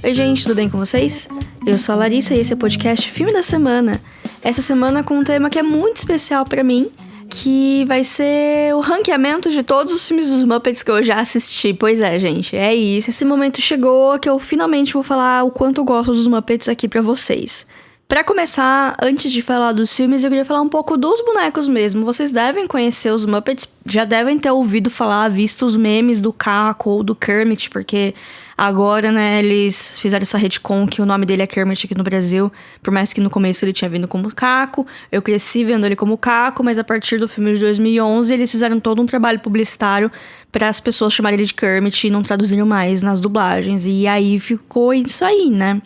Oi gente, tudo bem com vocês? Eu sou a Larissa e esse é o podcast Filme da Semana. Essa semana com um tema que é muito especial pra mim, que vai ser o ranqueamento de todos os filmes dos Muppets que eu já assisti. Pois é, gente, é isso. Esse momento chegou que eu finalmente vou falar o quanto eu gosto dos Muppets aqui pra vocês. Pra começar, antes de falar dos filmes, eu queria falar um pouco dos bonecos mesmo. Vocês devem conhecer os Muppets, já devem ter ouvido falar, visto os memes do Caco ou do Kermit, porque agora, né, eles fizeram essa retcon que o nome dele é Kermit aqui no Brasil. Por mais que no começo ele tinha vindo como Caco, eu cresci vendo ele como Caco, mas a partir do filme de 2011 eles fizeram todo um trabalho publicitário para as pessoas chamarem ele de Kermit e não traduziram mais nas dublagens. E aí ficou isso aí, né?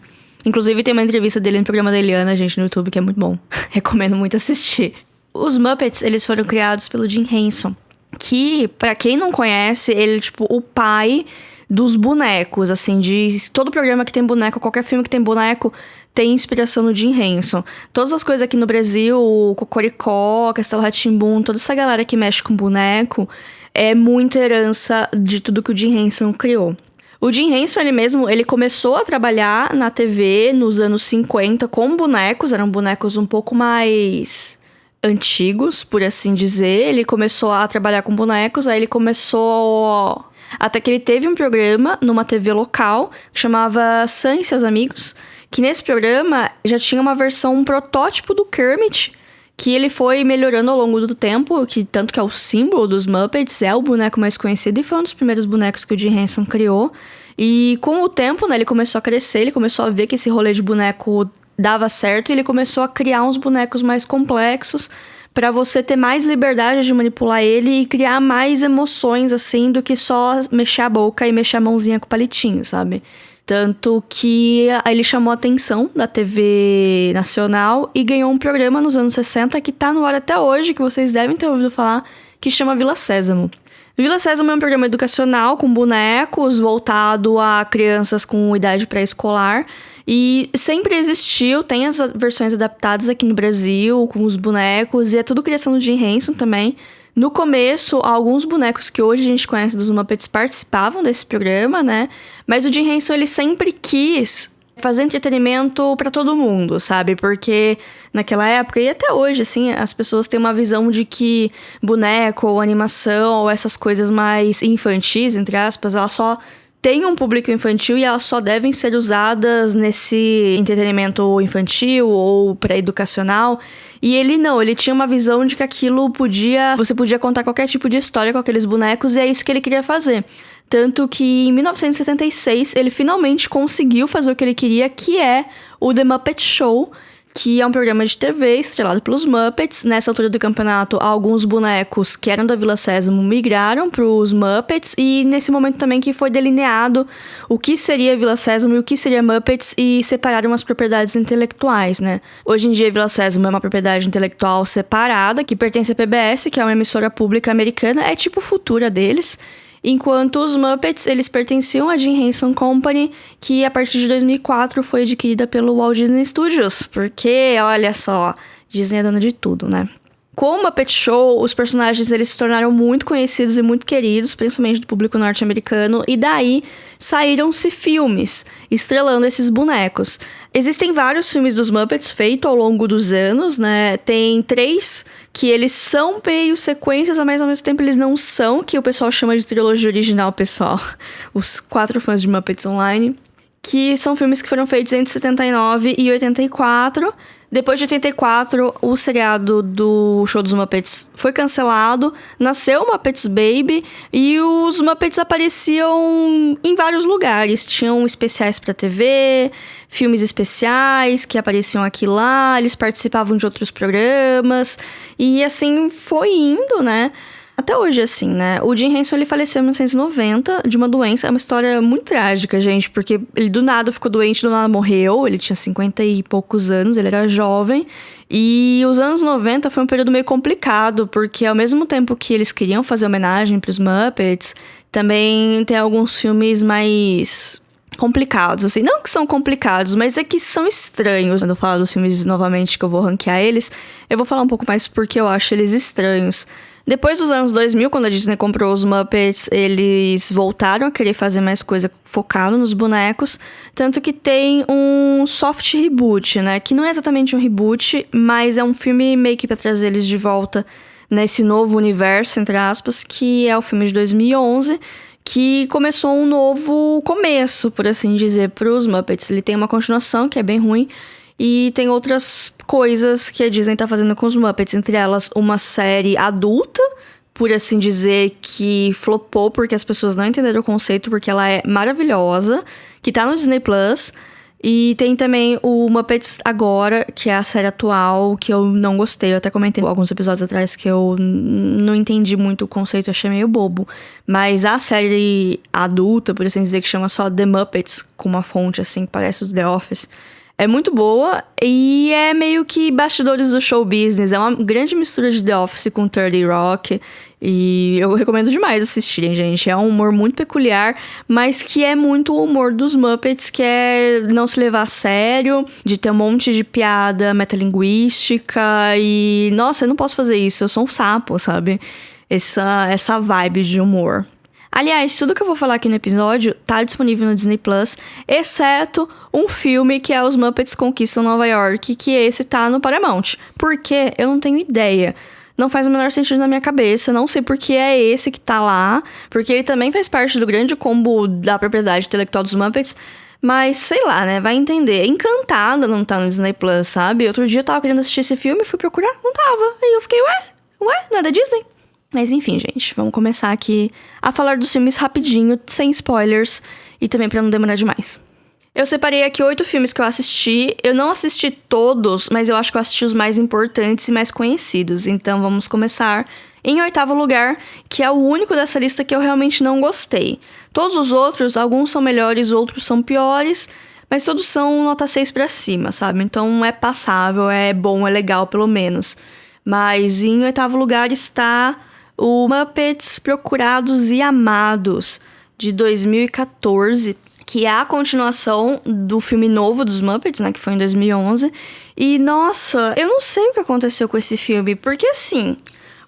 Inclusive, tem uma entrevista dele no programa da Eliana, gente, no YouTube, que é muito bom. Recomendo muito assistir. Os Muppets, eles foram criados pelo Jim Henson, que, pra quem não conhece, ele é, tipo, o pai dos bonecos, assim, de todo programa que tem boneco, qualquer filme que tem boneco, tem inspiração no Jim Henson. Todas as coisas aqui no Brasil, Cocoricó, Castelo Rá-Tim-Bum, toda essa galera que mexe com boneco, é muita herança de tudo que o Jim Henson criou. O Jim Henson, ele começou a trabalhar na TV nos anos 50 com bonecos, eram bonecos um pouco mais antigos, por assim dizer. Ele começou a trabalhar com bonecos, aí ele começou... Até que ele teve um programa numa TV local, que chamava Sam e Seus Amigos, que nesse programa já tinha uma versão, um protótipo do Kermit, que ele foi melhorando ao longo do tempo, que tanto que é o símbolo dos Muppets, é o boneco mais conhecido e foi um dos primeiros bonecos que o Jim Henson criou. E com o tempo, né, ele começou a crescer, ele começou a ver que esse rolê de boneco dava certo e ele começou a criar uns bonecos mais complexos para você ter mais liberdade de manipular ele e criar mais emoções, assim, do que só mexer a boca e mexer a mãozinha com o palitinho, sabe? Tanto que ele chamou a atenção da TV nacional e ganhou um programa nos anos 60 que tá no ar até hoje, que vocês devem ter ouvido falar, que chama Vila Sésamo. Vila Sésamo é um programa educacional com bonecos voltado a crianças com idade pré-escolar e sempre existiu, tem as versões adaptadas aqui no Brasil com os bonecos e é tudo criação do Jim Henson também. No começo, alguns bonecos que hoje a gente conhece dos Muppets participavam desse programa, né? Mas o Jim Henson, ele sempre quis fazer entretenimento pra todo mundo, sabe? Porque naquela época, e até hoje, assim, as pessoas têm uma visão de que boneco ou animação ou essas coisas mais infantis, entre aspas, elas só têm um público infantil e elas só devem ser usadas nesse entretenimento infantil ou pré-educacional. E ele não, ele tinha uma visão de que aquilo você podia contar qualquer tipo de história com aqueles bonecos e é isso que ele queria fazer. Tanto que em 1976 ele finalmente conseguiu fazer o que ele queria, que é o The Muppet Show, que é um programa de TV estrelado pelos Muppets. Nessa altura do campeonato, alguns bonecos que eram da Vila Sésamo migraram para os Muppets, e nesse momento também que foi delineado o que seria Vila Sésamo e o que seria Muppets, e separaram as propriedades intelectuais, né? Hoje em dia, Vila Sésamo é uma propriedade intelectual separada, que pertence à PBS, que é uma emissora pública americana, é tipo Futura deles. Enquanto os Muppets, eles pertenciam à Jim Henson Company, que a partir de 2004 foi adquirida pelo Walt Disney Studios, porque, olha só, Disney é dona de tudo, né? Com o Muppet Show, os personagens eles se tornaram muito conhecidos e muito queridos, principalmente do público norte-americano, e daí saíram-se filmes estrelando esses bonecos. Existem vários filmes dos Muppets feitos ao longo dos anos, né? Tem 3 que eles são meio sequências, mas ao mesmo tempo eles não são, que o pessoal chama de trilogia original, pessoal. Os 4 fãs de Muppets Online. Que são filmes que foram feitos entre 79 e 84. Depois de 84, o seriado do Show dos Muppets foi cancelado, nasceu o Muppets Baby e os Muppets apareciam em vários lugares. Tinham especiais pra TV, filmes especiais que apareciam aqui e lá, eles participavam de outros programas e assim foi indo, né? Até hoje, assim, né? O Jim Henson, ele faleceu em 1990 de uma doença. É uma história muito trágica, gente, porque ele do nada ficou doente, do nada morreu. Ele tinha 50 e poucos anos, ele era jovem. E os anos 90 foi um período meio complicado, porque ao mesmo tempo que eles queriam fazer homenagem pros Muppets, também tem alguns filmes mais complicados, assim. Não que são complicados, mas é que são estranhos. Quando eu falar dos filmes novamente, que eu vou ranquear eles, eu vou falar um pouco mais porque eu acho eles estranhos. Depois dos anos 2000, quando a Disney comprou os Muppets, eles voltaram a querer fazer mais coisa focado nos bonecos. Tanto que tem um soft reboot, né? Que não é exatamente um reboot, mas é um filme meio que pra trazer eles de volta nesse novo universo, entre aspas, que é o filme de 2011, que começou um novo começo, por assim dizer, pros Muppets. Ele tem uma continuação, que é bem ruim, e tem outras coisas que a Disney tá fazendo com os Muppets, entre elas uma série adulta, por assim dizer, que flopou porque as pessoas não entenderam o conceito, porque ela é maravilhosa, que tá no Disney Plus. E tem também o Muppets Agora, que é a série atual, que eu não gostei. Eu até comentei alguns episódios atrás que eu não entendi muito o conceito, achei meio bobo. Mas a série adulta, por assim dizer, que chama só The Muppets, com uma fonte assim, que parece do The Office, é muito boa e é meio que bastidores do show business. É uma grande mistura de The Office com 30 Rock. E eu recomendo demais assistirem, gente. É um humor muito peculiar, mas que é muito o humor dos Muppets, que é não se levar a sério, de ter um monte de piada metalinguística e... Nossa, eu não posso fazer isso, eu sou um sapo, sabe? Essa vibe de humor. Aliás, tudo que eu vou falar aqui no episódio tá disponível no Disney Plus, exceto um filme que é Os Muppets Conquistam Nova York, que esse tá no Paramount. Por quê? Eu não tenho ideia. Não faz o menor sentido na minha cabeça, não sei por que é esse que tá lá, porque ele também faz parte do grande combo da propriedade intelectual dos Muppets, mas sei lá, né, vai entender. Encantada não tá no Disney Plus, sabe? Outro dia eu tava querendo assistir esse filme, fui procurar, não tava. Aí eu fiquei, ué, não é da Disney? Mas enfim, gente, vamos começar aqui a falar dos filmes rapidinho, sem spoilers, e também pra não demorar demais. Eu separei aqui 8 filmes que eu assisti. Eu não assisti todos, mas eu acho que eu assisti os mais importantes e mais conhecidos. Então vamos começar em 8º lugar, que é o único dessa lista que eu realmente não gostei. Todos os outros, alguns são melhores, outros são piores, mas todos são nota 6 pra cima, sabe? Então é passável, é bom, é legal pelo menos. Mas em 8º lugar está o Muppets Procurados e Amados, de 2014, que é a continuação do filme novo dos Muppets, né, que foi em 2011. E, nossa, eu não sei o que aconteceu com esse filme, porque, assim,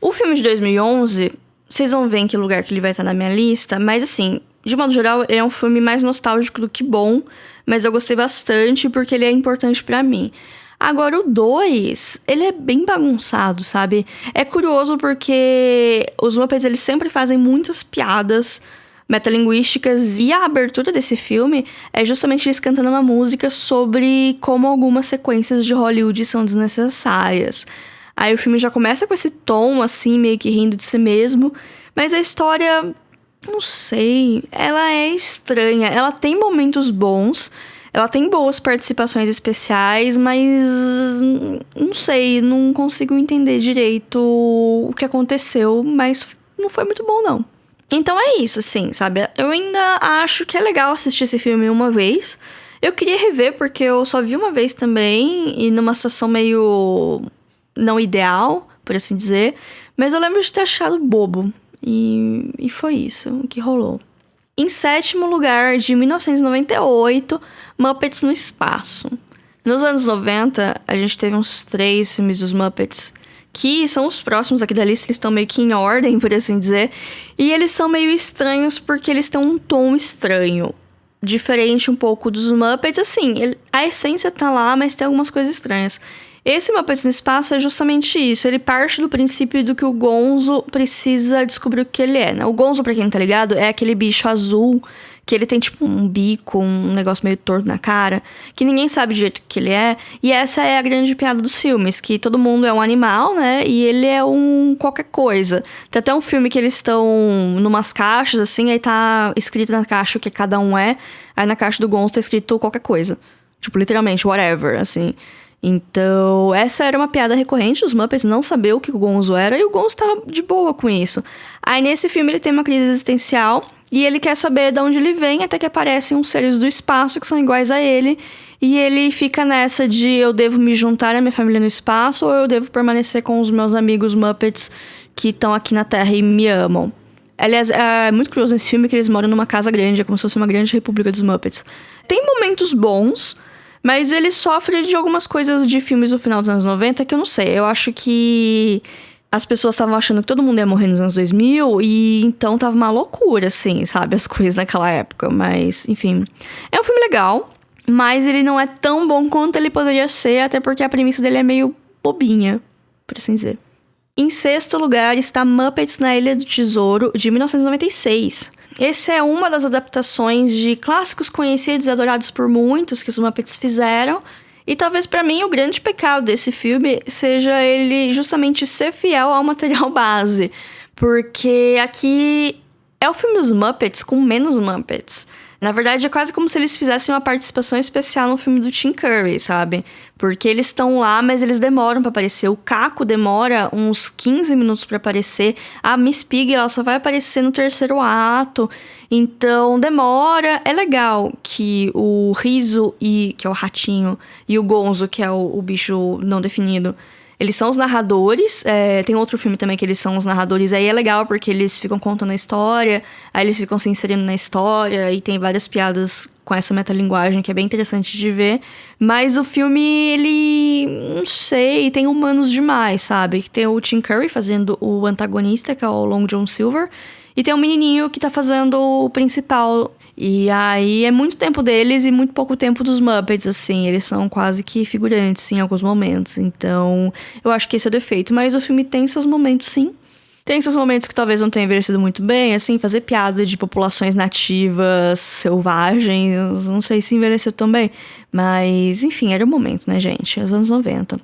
o filme de 2011, vocês vão ver em que lugar que ele vai estar na minha lista, mas, assim, de modo geral, ele é um filme mais nostálgico do que bom, mas eu gostei bastante porque ele é importante pra mim. Agora, o 2, ele é bem bagunçado, sabe? É curioso porque os Muppets, eles sempre fazem muitas piadas metalinguísticas e a abertura desse filme é justamente eles cantando uma música sobre como algumas sequências de Hollywood são desnecessárias. Aí o filme já começa com esse tom, assim, meio que rindo de si mesmo, mas a história, não sei, ela é estranha. Ela tem momentos bons, ela tem boas participações especiais, mas não sei, não consigo entender direito o que aconteceu, mas não foi muito bom, não. Então é isso, assim, sabe? Eu ainda acho que é legal assistir esse filme uma vez. Eu queria rever porque eu só vi uma vez também e numa situação meio não ideal, por assim dizer. Mas eu lembro de ter achado bobo. E foi isso o que rolou. Em 7º lugar, de 1998, Muppets no Espaço. Nos anos 90, a gente teve uns 3 filmes dos Muppets, que são os próximos aqui da lista, eles estão meio que em ordem, por assim dizer. E eles são meio estranhos porque eles têm um tom estranho. Diferente um pouco dos Muppets, assim, a essência tá lá, mas tem algumas coisas estranhas. Esse Muppets no Espaço é justamente isso. Ele parte do princípio do que o Gonzo precisa descobrir o que ele é, né? O Gonzo, pra quem não tá ligado, é aquele bicho azul que ele tem tipo um bico, um negócio meio torto na cara, que ninguém sabe direito o que ele é. E essa é a grande piada dos filmes, que todo mundo é um animal, né? E ele é um qualquer coisa. Tem até um filme que eles estão numas caixas, assim, aí tá escrito na caixa o que cada um é. Aí na caixa do Gonzo tá escrito qualquer coisa. Tipo, literalmente, whatever, assim. Então, essa era uma piada recorrente dos Muppets, não saber o que o Gonzo era, e o Gonzo tava de boa com isso. Aí, nesse filme, ele tem uma crise existencial, e ele quer saber de onde ele vem, até que aparecem uns seres do espaço que são iguais a ele, e ele fica nessa de eu devo me juntar à minha família no espaço, ou eu devo permanecer com os meus amigos Muppets que estão aqui na Terra e me amam. Aliás, é muito curioso nesse filme que eles moram numa casa grande, é como se fosse uma grande república dos Muppets. Tem momentos bons, mas ele sofre de algumas coisas de filmes do final dos anos 90 que eu não sei. Eu acho que as pessoas estavam achando que todo mundo ia morrer nos anos 2000 e então tava uma loucura, assim, sabe? As coisas naquela época. Mas, enfim, é um filme legal, mas ele não é tão bom quanto ele poderia ser, até porque a premissa dele é meio bobinha, por assim dizer. Em sexto lugar está Muppets na Ilha do Tesouro, de 1996. Essa é uma das adaptações de clássicos conhecidos e adorados por muitos que os Muppets fizeram. E talvez pra mim o grande pecado desse filme seja ele justamente ser fiel ao material base. Porque aqui é o filme dos Muppets com menos Muppets. Na verdade, é quase como se eles fizessem uma participação especial no filme do Tim Curry, sabe? Porque eles estão lá, mas eles demoram pra aparecer. O Caco demora uns 15 minutos pra aparecer. A Miss Piggy, ela só vai aparecer no terceiro ato. Então, demora. É legal que o Riso, que é o ratinho, e o Gonzo, que é o bicho não definido, eles são os narradores. Tem outro filme também que eles são os narradores. Aí é legal porque eles ficam contando a história, aí eles ficam se inserindo na história, e tem várias piadas com essa metalinguagem que é bem interessante de ver. Mas o filme, ele... não sei, tem humanos demais, sabe? Tem o Tim Curry fazendo o antagonista, que é o Long John Silver, e tem um menininho que tá fazendo o principal. E aí é muito tempo deles e muito pouco tempo dos Muppets, assim. Eles são quase que figurantes em alguns momentos. Então, eu acho que esse é o defeito. Mas o filme tem seus momentos, sim. Tem seus momentos que talvez não tenham envelhecido muito bem, assim, fazer piada de populações nativas, selvagens. Não sei se envelheceu tão bem. Mas, enfim, era o momento, né, gente? Os anos 90.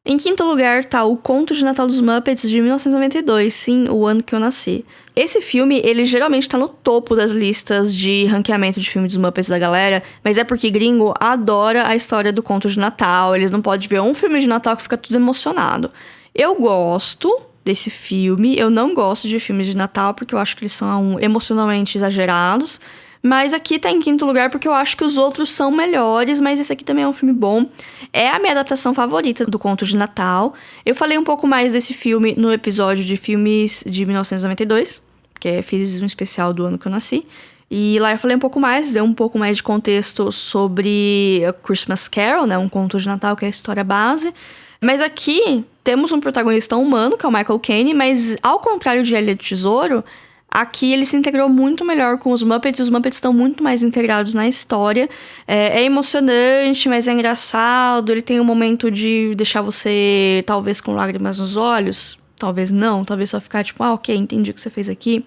Em quinto lugar tá O Conto de Natal dos Muppets, de 1992, sim, o ano que eu nasci. Esse filme, ele geralmente tá no topo das listas de ranqueamento de filme dos Muppets da galera, mas é porque gringo adora a história do Conto de Natal, eles não podem ver um filme de Natal que fica tudo emocionado. Eu gosto desse filme, eu não gosto de filmes de Natal porque eu acho que eles são emocionalmente exagerados, mas aqui tá em quinto lugar porque eu acho que os outros são melhores, mas esse aqui também é um filme bom. É a minha adaptação favorita do Conto de Natal. Eu falei um pouco mais desse filme no episódio de filmes de 1992, porque fiz um especial do ano que eu nasci. E lá eu falei um pouco mais, dei um pouco mais de contexto sobre A Christmas Carol, né? Um conto de Natal, que é a história base. Mas aqui temos um protagonista humano, que é o Michael Caine, mas ao contrário de Ilha do Tesouro, aqui ele se integrou muito melhor com os Muppets, e os Muppets estão muito mais integrados na história. É emocionante, mas é engraçado, ele tem um momento de deixar você, talvez, com lágrimas nos olhos. Talvez não, talvez só ficar tipo, ok, entendi o que você fez aqui.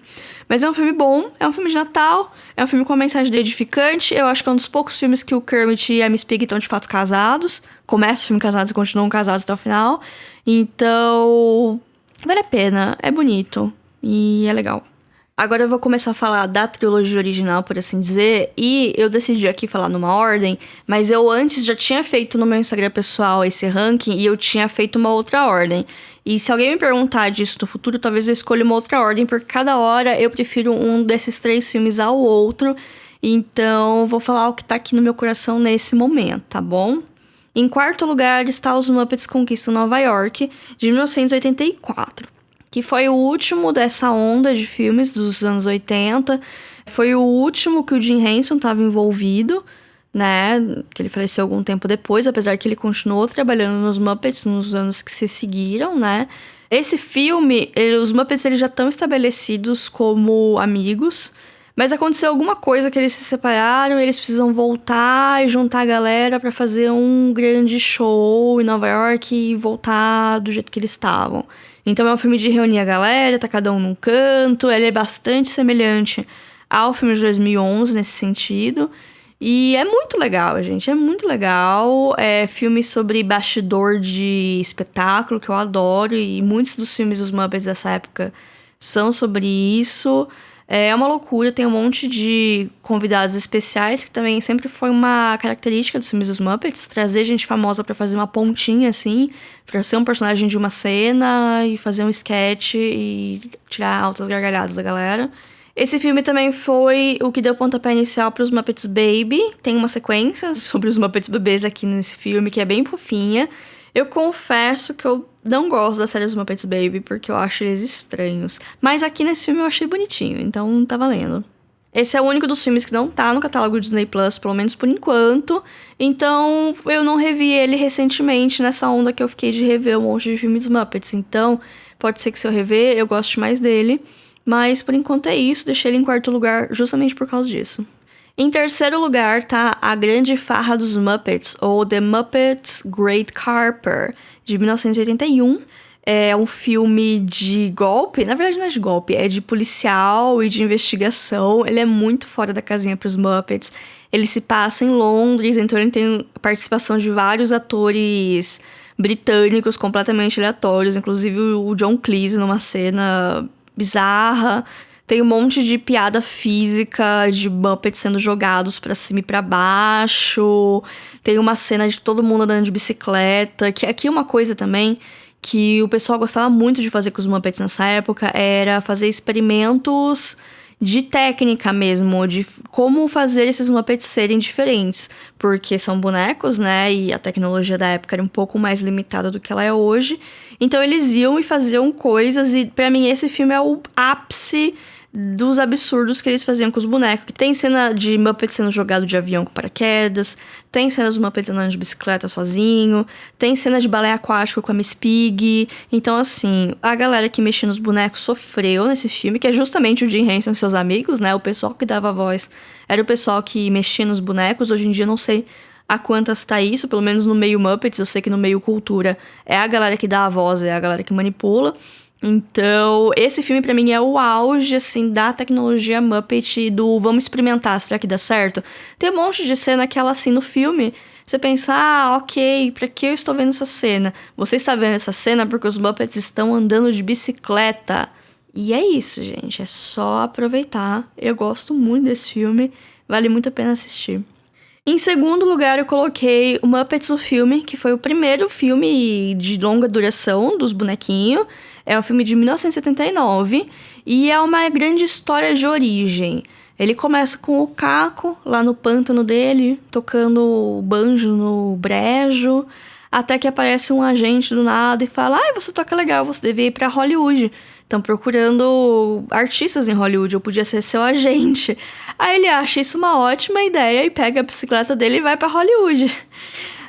Mas é um filme bom, é um filme de Natal, é um filme com uma mensagem edificante. Eu acho que é um dos poucos filmes que o Kermit e a Miss Piggy estão de fato casados. Começa o filme casados e continuam casados até o final. Então, vale a pena, é bonito e é legal. Agora eu vou começar a falar da trilogia original, por assim dizer, e eu decidi aqui falar numa ordem, mas eu antes já tinha feito no meu Instagram pessoal esse ranking e eu tinha feito uma outra ordem. E se alguém me perguntar disso no futuro, talvez eu escolha uma outra ordem, porque cada hora eu prefiro um desses 3 filmes ao outro, então vou falar o que tá aqui no meu coração nesse momento, tá bom? Em quarto lugar está Os Muppets Conquistam Nova York, de 1984. Que foi o último dessa onda de filmes dos anos 80. Foi o último que o Jim Henson estava envolvido, né? Que ele faleceu algum tempo depois, apesar que ele continuou trabalhando nos Muppets nos anos que se seguiram, né? Esse filme, os Muppets eles já estão estabelecidos como amigos, mas aconteceu alguma coisa que eles se separaram, eles precisam voltar e juntar a galera para fazer um grande show em Nova York e voltar do jeito que eles estavam. Então é um filme de reunir a galera, tá cada um num canto, ele é bastante semelhante ao filme de 2011 nesse sentido. E é muito legal, gente, é muito legal. É filme sobre bastidor de espetáculo, que eu adoro, e muitos dos filmes dos Muppets dessa época são sobre isso. É uma loucura, tem um monte de convidados especiais, que também sempre foi uma característica dos filmes dos Muppets, trazer gente famosa pra fazer uma pontinha, assim, pra ser um personagem de uma cena e fazer um sketch e tirar altas gargalhadas da galera. Esse filme também foi o que deu pontapé inicial para os Muppets Baby. Tem uma sequência sobre os Muppets bebês aqui nesse filme, que é bem fofinha. Eu confesso que eu não gosto da série dos Muppets Baby, porque eu acho eles estranhos. Mas aqui nesse filme eu achei bonitinho, então tá valendo. Esse é o único dos filmes que não tá no catálogo Disney Plus, pelo menos por enquanto. Então eu não revi ele recentemente, nessa onda que eu fiquei de rever um monte de filmes dos Muppets. Então Pode ser que se eu rever, eu goste mais dele. Mas por enquanto é isso, deixei ele em quarto lugar justamente por causa disso. Em terceiro lugar tá A Grande Farra dos Muppets, ou The Muppets Great Caper, de 1981. É um filme de golpe, na verdade não é de golpe, é de policial e de investigação. Ele é muito fora da casinha pros Muppets. Ele se passa em Londres, então ele tem participação de vários atores britânicos completamente aleatórios, inclusive o John Cleese numa cena bizarra. Tem um monte de piada física, de Muppets sendo jogados pra cima e pra baixo. Tem uma cena de todo mundo andando de bicicleta, que aqui é uma coisa também que o pessoal gostava muito de fazer com os Muppets nessa época, era fazer experimentos de técnica mesmo, de como fazer esses Muppets serem diferentes. Porque são bonecos, né, e a tecnologia da época era um pouco mais limitada do que ela é hoje. Então eles iam e faziam coisas, e pra mim esse filme é o ápice dos absurdos que eles faziam com os bonecos. Tem cena de Muppet sendo jogado de avião com paraquedas, tem cenas de Muppets andando de bicicleta sozinho, tem cena de balé aquático com a Miss Piggy. Então, assim, a galera que mexia nos bonecos sofreu nesse filme, que é justamente o Jim Henson e seus amigos, né? O pessoal que dava voz era o pessoal que mexia nos bonecos. Hoje em dia, não sei a quantas tá isso, pelo menos no meio Muppets, eu sei que no meio cultura é a galera que dá a voz, é a galera que manipula. Então, esse filme pra mim é o auge, assim, da tecnologia Muppet, do vamos experimentar, será que dá certo? Tem um monte de cena que ela, assim, no filme, você pensa, ok, pra que eu estou vendo essa cena? Você está vendo essa cena porque os Muppets estão andando de bicicleta. E é isso, gente, é só aproveitar. Eu gosto muito desse filme, vale muito a pena assistir. Em segundo lugar, eu coloquei o Muppets, o filme, que foi o primeiro filme de longa duração dos bonequinhos. É um filme de 1979 e é uma grande história de origem. Ele começa com o Caco, lá no pântano dele, tocando banjo no brejo, até que aparece um agente do nada e fala: você toca legal, você deve ir pra Hollywood. Estão procurando artistas em Hollywood, eu podia ser seu agente. Aí ele acha isso uma ótima ideia e pega a bicicleta dele e vai pra Hollywood.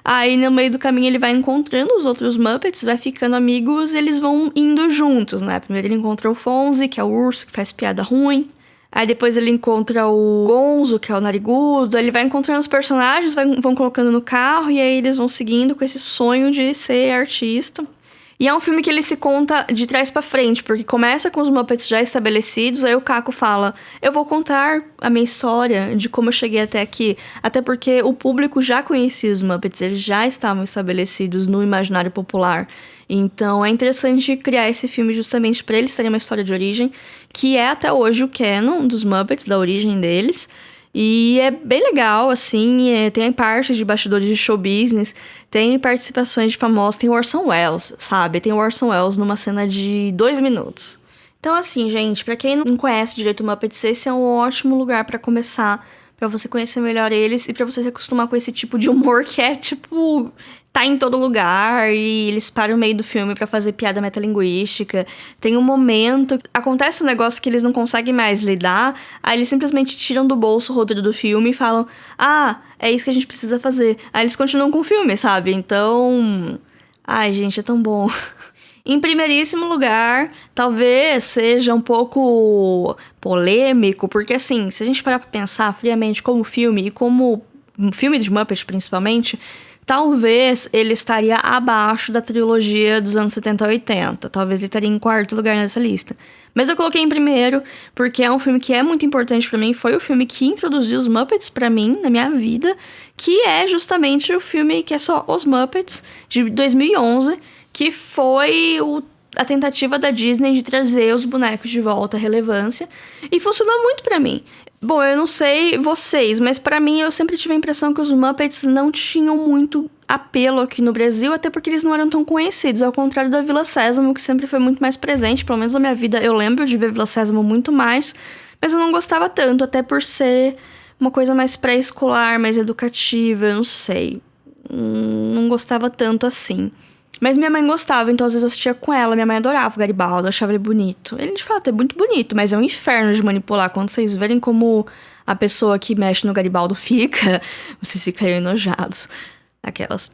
Aí no meio do caminho ele vai encontrando os outros Muppets, vai ficando amigos e eles vão indo juntos, né? Primeiro ele encontra o Fonzie, que é o urso que faz piada ruim. Aí depois ele encontra o Gonzo, que é o narigudo. Ele vai encontrando os personagens, vão colocando no carro e aí eles vão seguindo com esse sonho de ser artista. E é um filme que ele se conta de trás pra frente, porque começa com os Muppets já estabelecidos, aí o Caco fala: eu vou contar a minha história de como eu cheguei até aqui. Até porque o público já conhecia os Muppets, eles já estavam estabelecidos no imaginário popular. Então é interessante criar esse filme justamente pra eles terem uma história de origem, que é até hoje o canon dos Muppets, da origem deles. E é bem legal, assim, tem parte de bastidores de show business, tem participações de famosos, tem o Orson Welles, sabe? Tem o Orson Welles numa cena de 2 minutos. Então, assim, gente, pra quem não conhece direito o Muppets, esse é um ótimo lugar pra começar, pra você conhecer melhor eles e pra você se acostumar com esse tipo de humor que é, tipo, tá em todo lugar e eles param no meio do filme pra fazer piada metalinguística. Tem um momento, acontece um negócio que eles não conseguem mais lidar, aí eles simplesmente tiram do bolso o roteiro do filme e falam: é isso que a gente precisa fazer. Aí eles continuam com o filme, sabe? Então, ai, gente, é tão bom. Em primeiríssimo lugar, talvez seja um pouco polêmico, porque assim, se a gente parar pra pensar friamente como filme, e como um filme de Muppet principalmente, talvez ele estaria abaixo da trilogia dos anos 70 a 80. Talvez ele estaria em quarto lugar nessa lista. Mas eu coloquei em primeiro, porque é um filme que é muito importante pra mim. Foi o filme que introduziu os Muppets pra mim, na minha vida. Que é justamente o filme que é só Os Muppets, de 2011. Que foi a tentativa da Disney de trazer os bonecos de volta à relevância. E funcionou muito pra mim. Bom, eu não sei vocês, mas pra mim eu sempre tive a impressão que os Muppets não tinham muito apelo aqui no Brasil, até porque eles não eram tão conhecidos, ao contrário da Vila Sésamo, que sempre foi muito mais presente, pelo menos na minha vida eu lembro de ver Vila Sésamo muito mais, mas eu não gostava tanto, até por ser uma coisa mais pré-escolar, mais educativa, eu não sei, não gostava tanto assim. Mas minha mãe gostava, então às vezes eu assistia com ela. Minha mãe adorava o Garibaldo, achava ele bonito. Ele, de fato, é muito bonito, mas é um inferno de manipular. Quando vocês verem como a pessoa que mexe no Garibaldo fica, vocês ficariam enojados. Aquelas.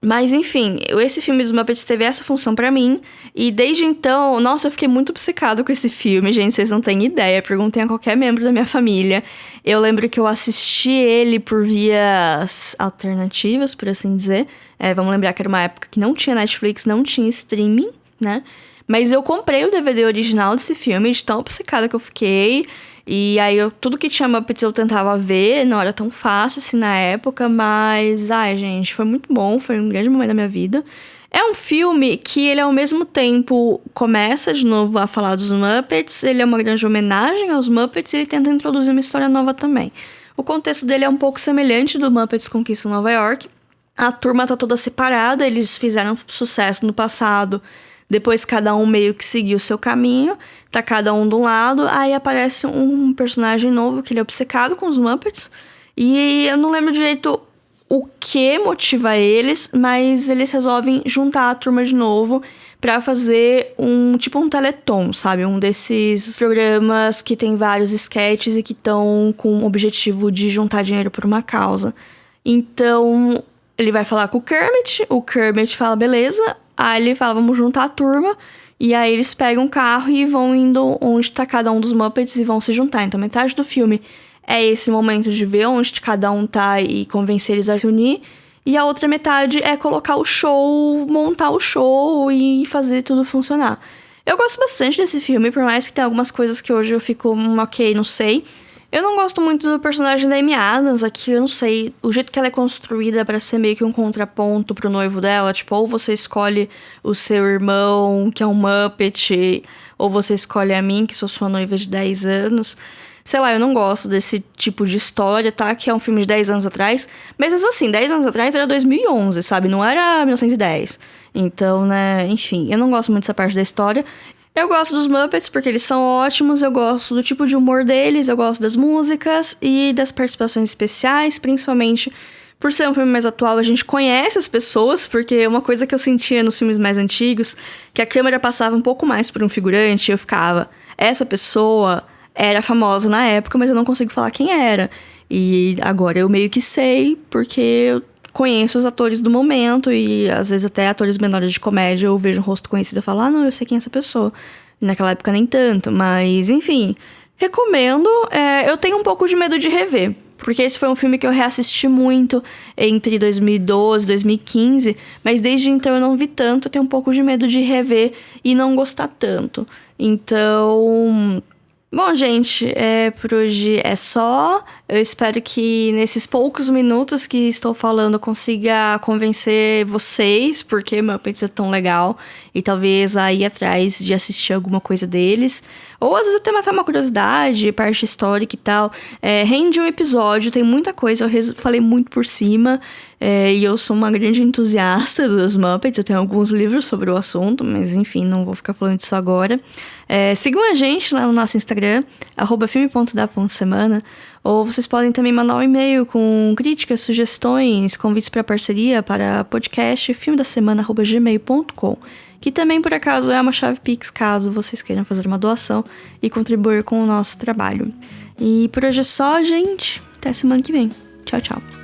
Mas, enfim, esse filme dos Muppets teve essa função pra mim. E desde então, nossa, eu fiquei muito obcecada com esse filme. Gente, vocês não têm ideia. Perguntem a qualquer membro da minha família. Eu lembro que eu assisti ele por vias alternativas, por assim dizer. Vamos lembrar que era uma época que não tinha Netflix, não tinha streaming, né? Mas eu comprei o DVD original desse filme, de tão obcecada que eu fiquei. E aí, tudo que tinha Muppets eu tentava ver, não era tão fácil assim na época, mas, ai, gente, foi muito bom, foi um grande momento da minha vida. É um filme que ele, ao mesmo tempo, começa de novo a falar dos Muppets, ele é uma grande homenagem aos Muppets e ele tenta introduzir uma história nova também. O contexto dele é um pouco semelhante do Muppets Conquistam Nova York. A turma tá toda separada, eles fizeram sucesso no passado. Depois cada um meio que seguiu o seu caminho, tá cada um de um lado, aí aparece um personagem novo que ele é obcecado com os Muppets, e eu não lembro direito o que motiva eles, mas eles resolvem juntar a turma de novo pra fazer um Teleton, sabe? Um desses programas que tem vários sketches e que estão com o objetivo de juntar dinheiro por uma causa. Então, ele vai falar com o Kermit fala, beleza. Aí ele fala, vamos juntar a turma. E aí eles pegam um carro e vão indo onde tá cada um dos Muppets e vão se juntar. Então metade do filme é esse momento de ver onde cada um tá e convencer eles a se unir. E a outra metade é colocar o show, montar o show e fazer tudo funcionar. Eu gosto bastante desse filme, por mais que tenha algumas coisas que hoje eu fico, ok, não sei. Eu não gosto muito do personagem da Amy Adams aqui, eu não sei. O jeito que ela é construída pra ser meio que um contraponto pro noivo dela. Tipo, ou você escolhe o seu irmão, que é um Muppet, ou você escolhe a mim, que sou sua noiva de 10 anos. Sei lá, eu não gosto desse tipo de história, tá? Que é um filme de 10 anos atrás. Mas mesmo assim, 10 anos atrás era 2011, sabe? Não era 1910. Então, né, enfim, eu não gosto muito dessa parte da história. Eu gosto dos Muppets porque eles são ótimos, eu gosto do tipo de humor deles, eu gosto das músicas e das participações especiais, principalmente por ser um filme mais atual, a gente conhece as pessoas, porque uma coisa que eu sentia nos filmes mais antigos, que a câmera passava um pouco mais por um figurante, eu ficava, essa pessoa era famosa na época, mas eu não consigo falar quem era. E agora eu meio que sei, porque eu conheço os atores do momento e às vezes até atores menores de comédia eu vejo um rosto conhecido e falo, ah, não, eu sei quem é essa pessoa. Naquela época nem tanto, mas enfim, recomendo. Eu tenho um pouco de medo de rever, porque esse foi um filme que eu reassisti muito entre 2012 e 2015, mas desde então eu não vi tanto, eu tenho um pouco de medo de rever e não gostar tanto. Então, bom, gente, por hoje é só. Eu espero que nesses poucos minutos que estou falando eu consiga convencer vocês, porque Muppets é tão legal, e talvez a ir atrás de assistir alguma coisa deles. Ou às vezes até matar uma curiosidade, parte histórica e tal. Rende um episódio, tem muita coisa, eu falei muito por cima. E eu sou uma grande entusiasta dos Muppets, eu tenho alguns livros sobre o assunto, mas enfim, não vou ficar falando disso agora. Sigam a gente lá no nosso Instagram, @filme.da.semana, ou vocês podem também mandar um e-mail com críticas, sugestões, convites para parceria para podcast filmedasemana@gmail.com, que também, por acaso, é uma chave Pix, caso vocês queiram fazer uma doação e contribuir com o nosso trabalho. E por hoje é só, gente. Até semana que vem. Tchau, tchau.